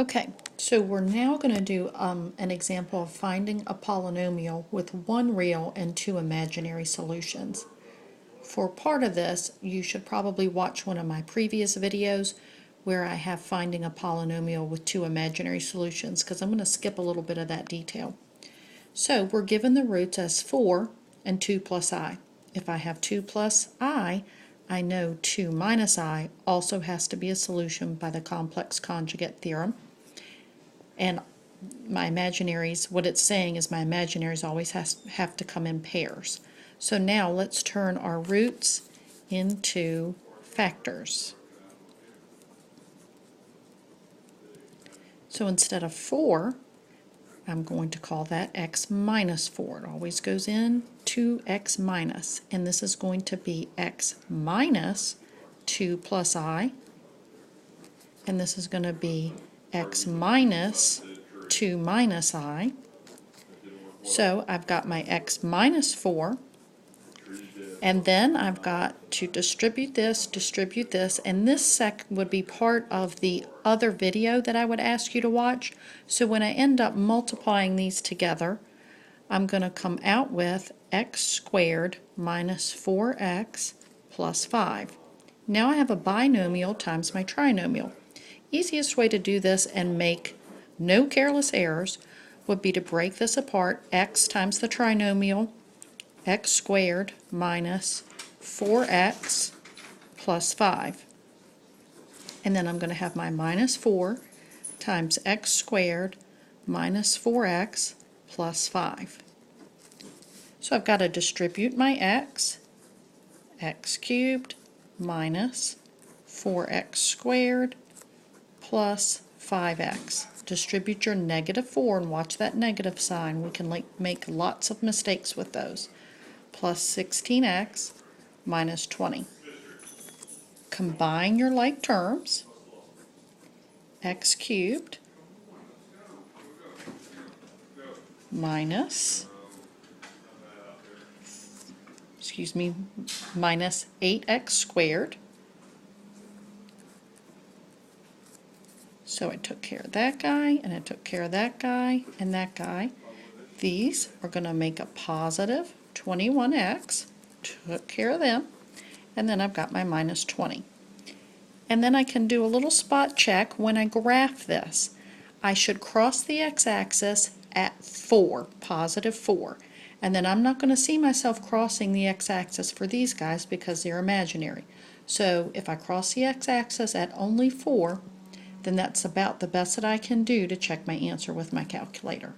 Okay, so we're now going to do an example of finding a polynomial with one real and two imaginary solutions. For part of this, you should probably watch one of my previous videos where I have finding a polynomial with two imaginary solutions, because I'm going to skip a little bit of that detail. So we're given the roots as 4 and 2 plus I. If I have 2 plus I know 2 minus I also has to be a solution by the complex conjugate theorem. And my imaginaries, what it's saying is my imaginaries always have to come in pairs. So now let's turn our roots into factors. So instead of 4, I'm going to call that x minus 4. It always goes in to x minus. And this is going to be x minus 2 plus I. And this is going to be x minus 2 minus I. So I've got my x minus 4. And then I've got to distribute this, and this would be part of the other video that I would ask you to watch. So when I end up multiplying these together, I'm going to come out with x squared minus 4x plus 5. Now I have a binomial times my trinomial. Easiest way to do this and make no careless errors would be to break this apart. X times the trinomial, x squared minus 4x plus 5. And then I'm going to have my minus 4 times x squared minus 4x plus 5. So I've got to distribute my x cubed minus 4x squared plus 5x. Distribute your negative 4 and watch that negative sign. We can make lots of mistakes with those. Plus 16x minus 20. Combine your like terms. X cubed minus, minus 8x squared. So I took care of that guy, and I took care of that guy, and that guy. These are going to make a positive 21x, took care of them, and then I've got my minus 20. And then I can do a little spot check when I graph this. I should cross the x-axis at 4, positive 4. And then I'm not going to see myself crossing the x-axis for these guys because they're imaginary. So if I cross the x-axis at only 4, then that's about the best that I can do to check my answer with my calculator.